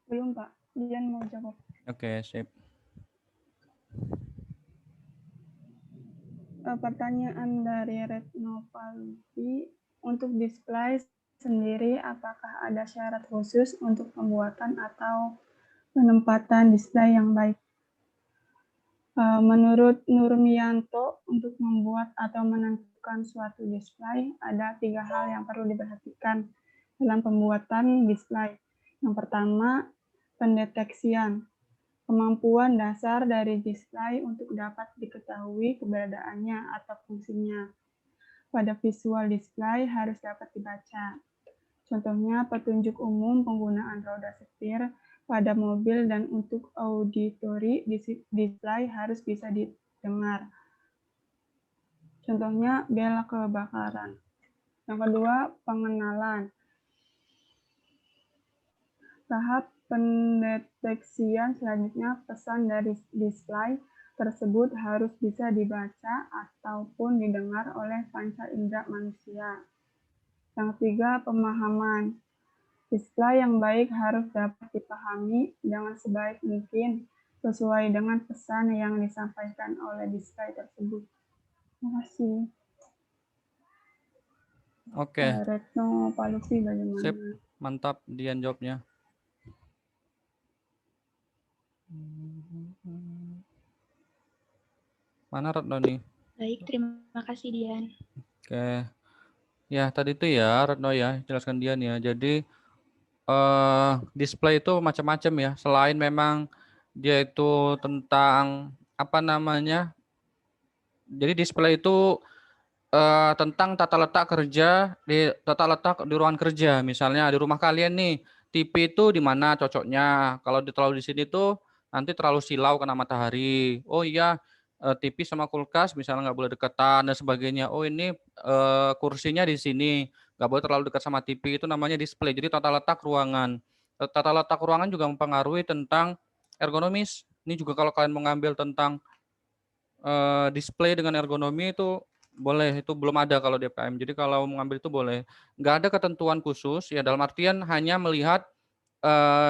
Belum, Pak. Dian mau jawab. Oke, sip. Pertanyaan dari Retno Palvi, untuk display sendiri apakah ada syarat khusus untuk pembuatan atau penempatan display yang baik? Menurut Nurmianto, untuk membuat atau menentukan suatu display, ada 3 hal yang perlu diperhatikan dalam pembuatan display. Yang pertama, pendeteksian. Kemampuan dasar dari display untuk dapat diketahui keberadaannya atau fungsinya. Pada visual display harus dapat dibaca. Contohnya, petunjuk umum penggunaan roda setir pada mobil dan untuk auditori display harus bisa didengar. Contohnya bel kebakaran. Yang kedua, pengenalan. Tahap pendeteksian selanjutnya pesan dari display tersebut harus bisa dibaca ataupun didengar oleh panca indera manusia. Yang ketiga, pemahaman. Display yang baik harus dapat dipahami dengan sebaik mungkin sesuai dengan pesan yang disampaikan oleh display tersebut. Terima kasih. Oke. Retno Palvi bagaimana? Sip, mantap Dian jawabnya. Mana Retno nih? Baik, terima kasih Dian. Oke. Ya, tadi itu ya Retno ya, jelaskan Dian ya. Jadi display itu macam-macam ya. Selain memang dia itu tentang apa namanya? Jadi display itu tentang tata letak di ruangan kerja. Misalnya di rumah kalian nih, TV itu di mana cocoknya. Kalau terlalu di sini tuh nanti terlalu silau kena matahari. Oh iya, TV sama kulkas misalnya nggak boleh dekatan dan sebagainya. Oh ini kursinya di sini, nggak boleh terlalu dekat sama TV. Itu namanya display. Jadi tata letak ruangan. Tata letak ruangan juga mempengaruhi tentang ergonomis. Ini juga kalau kalian mengambil tentang display dengan ergonomi itu boleh, itu belum ada kalau DPM. Jadi kalau mengambil itu boleh. Nggak ada ketentuan khusus ya, dalam artian hanya melihat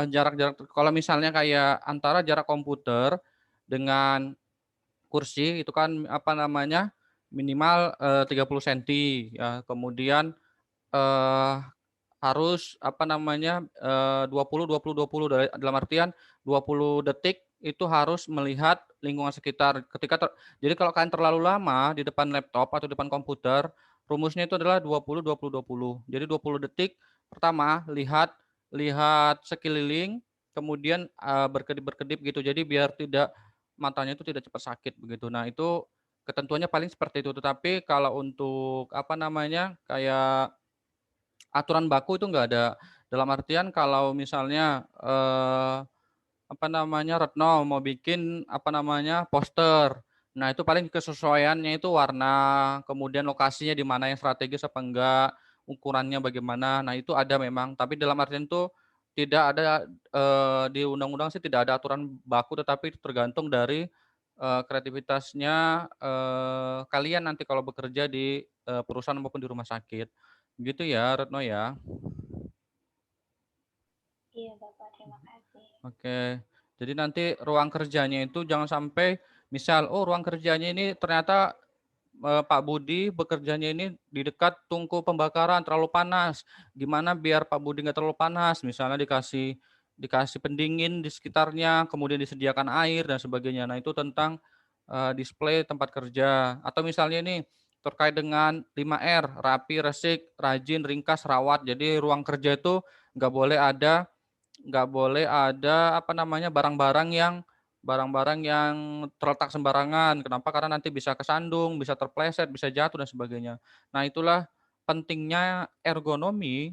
jarak-jarak. Kalau misalnya kayak antara jarak komputer dengan kursi itu kan apa namanya minimal 30 cm ya. Kemudian eh, harus apa namanya 20 dalam artian 20 detik itu harus melihat lingkungan sekitar jadi kalau kalian terlalu lama di depan laptop atau depan komputer, rumusnya itu adalah 20 20 20. Jadi 20 detik pertama lihat lihat sekeliling, kemudian berkedip-berkedip gitu. Jadi biar tidak matanya itu tidak cepat sakit begitu. Nah, itu ketentuannya paling seperti itu. Tetapi kalau untuk apa namanya kayak aturan baku itu enggak ada. Dalam artian kalau misalnya, apa namanya, Retno mau bikin, apa namanya, poster. Nah, itu paling kesesuaiannya itu warna, kemudian lokasinya di mana yang strategis apa enggak, ukurannya bagaimana. Nah, itu ada memang, tapi dalam artian itu tidak ada, di undang-undang sih tidak ada aturan baku, tetapi tergantung dari, kreativitasnya, kalian nanti kalau bekerja di, perusahaan maupun di rumah sakit. Gitu ya, Retno ya. Iya, Bapak, terima kasih. Oke. Jadi nanti ruang kerjanya itu jangan sampai misal, oh ruang kerjanya ini ternyata Pak Budi bekerjanya ini di dekat tungku pembakaran terlalu panas. Gimana biar Pak Budi nggak terlalu panas? Misalnya dikasih dikasih pendingin di sekitarnya, kemudian disediakan air dan sebagainya. Nah, itu tentang display tempat kerja. Atau misalnya ini terkait dengan 5R, rapi, resik, rajin, ringkas, rawat. Jadi ruang kerja itu nggak boleh ada nggak boleh ada apa namanya barang-barang yang terletak sembarangan. Kenapa? Karena nanti bisa kesandung, bisa terpleset, bisa jatuh dan sebagainya. Nah, itulah pentingnya ergonomi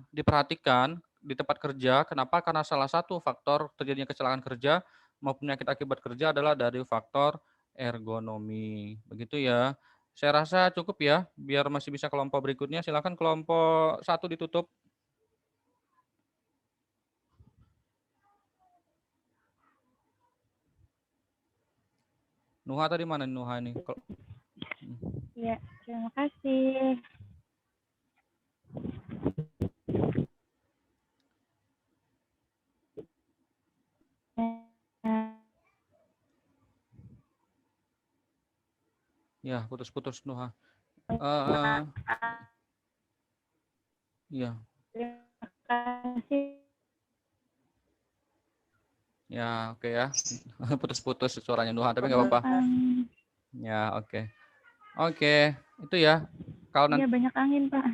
diperhatikan di tempat kerja. Kenapa? Karena salah satu faktor terjadinya kecelakaan kerja maupun penyakit akibat kerja adalah dari faktor ergonomi. Begitu ya. Saya rasa cukup ya, biar masih bisa kelompok berikutnya. Silakan kelompok 1 ditutup. Nuha tadi mana Nuha nih? Ya, terima kasih. Ya, putus-putus Nuha. Iya. Terima kasih. Ya, oke ya. Putus-putus suaranya Nuha, tapi nggak apa-apa. Ya, oke. Oke, itu ya. Kalau Iya, nanti banyak angin, Pak.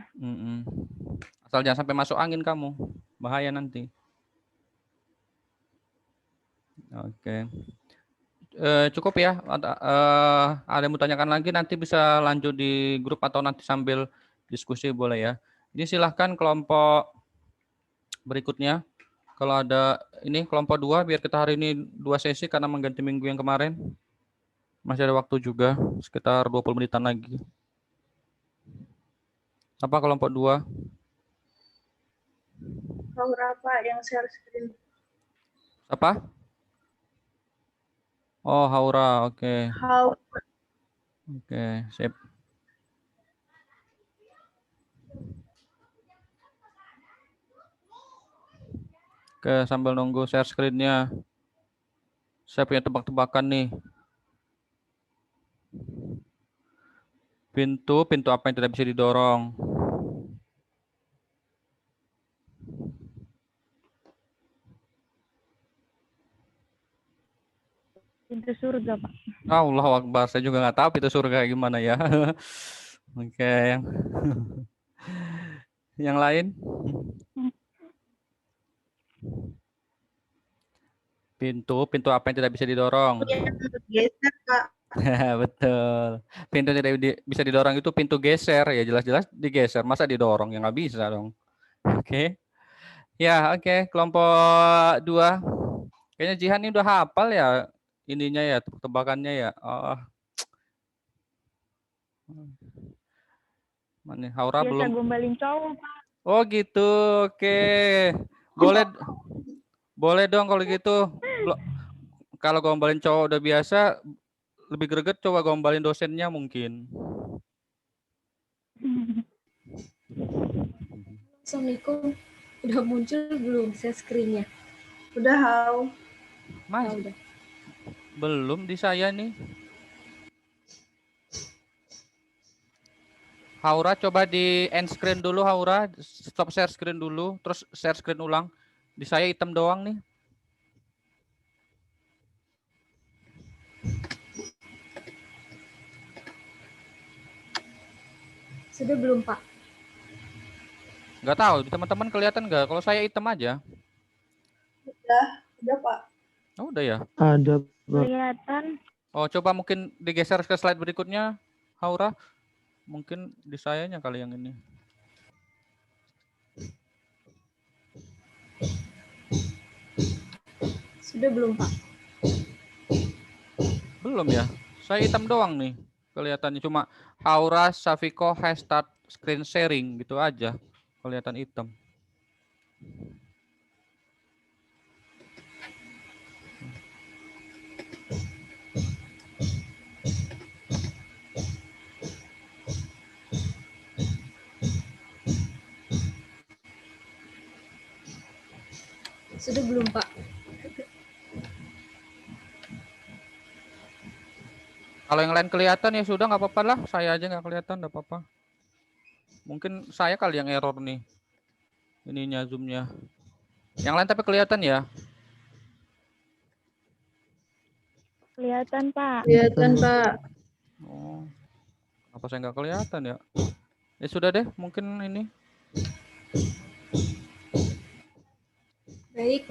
asal jangan sampai masuk angin kamu. Bahaya nanti. Oke. Cukup ya. Ada yang mau tanyakan lagi nanti bisa lanjut di grup atau nanti sambil diskusi boleh ya. Ini silahkan kelompok berikutnya. Kalau ada ini kelompok 2 biar kita hari ini 2 sesi karena mengganti minggu yang kemarin. Masih ada waktu juga sekitar 20 menitan lagi. Apa kelompok 2? Haura Pak yang share screen. Apa? Oh, Haura, oke. Oke, sip. Oke, sambil nunggu share screen-nya. Saya punya tebak-tebakan nih. Pintu apa yang tidak bisa didorong? Pintu surga, Pak. Allahu Akbar, saya juga nggak tahu pintu surga kayak gimana ya. Oke, yang lain? Pintu apa yang tidak bisa didorong? Geser, Pak. Betul. Pintu tidak bisa didorong itu pintu geser ya, jelas-jelas digeser. Masa didorong ya nggak bisa dong. Oke. Ya, oke. Kelompok 2. Kayaknya Jihan ini udah hafal ya ininya ya, tebak-tebakannya ya. Oh. Mana Haura Biasa belum. gombalin cowok, Pak. Oh gitu. Oke. Boleh dong kalau gitu. kalau gombalin cowok udah biasa, lebih greget coba gombalin dosennya mungkin. Assalamualaikum. Udah muncul belum share screen-nya? Udah, Hau. Mas, udah. belum di saya nih. Haura coba di end screen dulu, Haura. Stop share screen dulu, terus share screen ulang. Di saya hitam doang nih. Sudah belum, Pak? Nggak tahu, di teman-teman kelihatan nggak? Kalau saya hitam aja. Udah, Pak. Oh, udah ya? Ada, Pak. Kelihatan. Oh, coba mungkin digeser ke slide berikutnya, Haura. Mungkin di sayanya kali yang ini. Sudah belum, Pak? Belum ya? Saya hitam doang nih. Kelihatannya cuma Haura Safiko has start screen sharing gitu aja. Kelihatan hitam. Sudah belum, Pak? Kalau yang lain kelihatan ya sudah, nggak apa-apa lah. Saya aja nggak kelihatan, nggak apa-apa. Mungkin saya kali yang error nih. Ininya zoomnya. Yang lain tapi kelihatan ya. Kelihatan, Pak. Kelihatan, Pak. Oh, apa saya nggak kelihatan ya? Ya sudah deh, mungkin ini. Baik.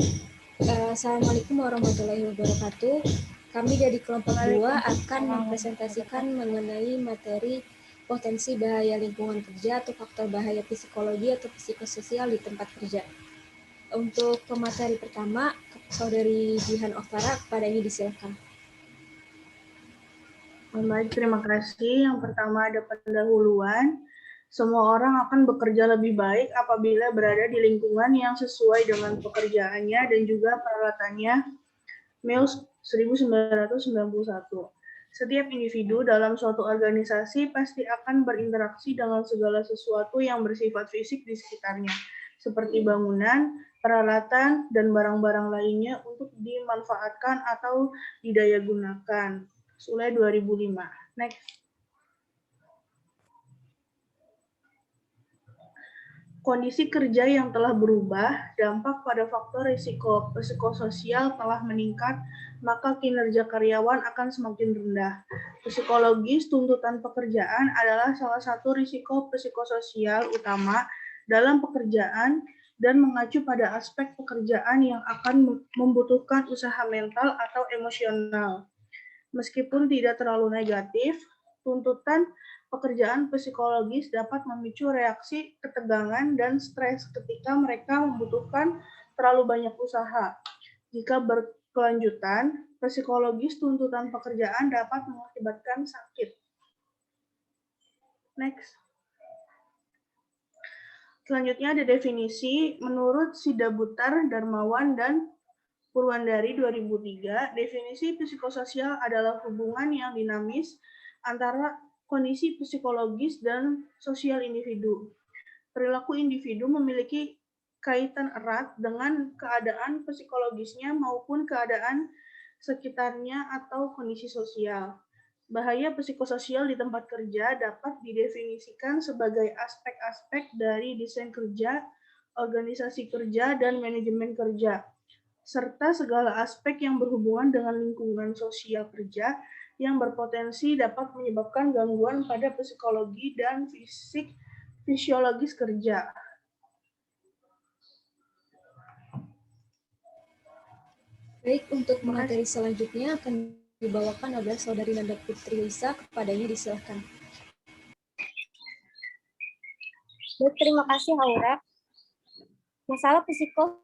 Assalamualaikum warahmatullahi wabarakatuh. Kami dari kelompok 2 akan mempresentasikan mengenai materi potensi bahaya lingkungan kerja atau faktor bahaya psikologi atau psikososial di tempat kerja. Untuk pemateri pertama, Saudari Jihan Oktara, kepada ini disilakan. Baik, terima kasih. Yang pertama ada pendahuluan. Semua orang akan bekerja lebih baik apabila berada di lingkungan yang sesuai dengan pekerjaannya dan juga peralatannya. Mills 1991. Setiap individu dalam suatu organisasi pasti akan berinteraksi dengan segala sesuatu yang bersifat fisik di sekitarnya, seperti bangunan, peralatan, dan barang-barang lainnya untuk dimanfaatkan atau didayagunakan. Sule 2005. Next. Kondisi kerja yang telah berubah, dampak pada faktor risiko psikososial telah meningkat, maka kinerja karyawan akan semakin rendah. Psikologis tuntutan pekerjaan adalah salah satu risiko psikososial utama dalam pekerjaan dan mengacu pada aspek pekerjaan yang akan membutuhkan usaha mental atau emosional. Meskipun tidak terlalu negatif, tuntutan pekerjaan psikologis dapat memicu reaksi ketegangan dan stres ketika mereka membutuhkan terlalu banyak usaha. Jika berkelanjutan, psikologis tuntutan pekerjaan dapat mengakibatkan sakit. Next. Selanjutnya ada definisi menurut Sidabutar, Darmawan, dan Purwandari 2003, definisi psikososial adalah hubungan yang dinamis antara kondisi psikologis dan sosial individu. Perilaku individu memiliki kaitan erat dengan keadaan psikologisnya maupun keadaan sekitarnya atau kondisi sosial. Bahaya psikososial di tempat kerja dapat didefinisikan sebagai aspek-aspek dari desain kerja, organisasi kerja, dan manajemen kerja, serta segala aspek yang berhubungan dengan lingkungan sosial kerja yang berpotensi dapat menyebabkan gangguan pada psikologi dan fisiologis kerja. Baik, untuk materi selanjutnya akan dibawakan oleh Saudari Nanda Putri Lisa, kepadanya disilakan. Baik, terima kasih Haura. Masalah psikososial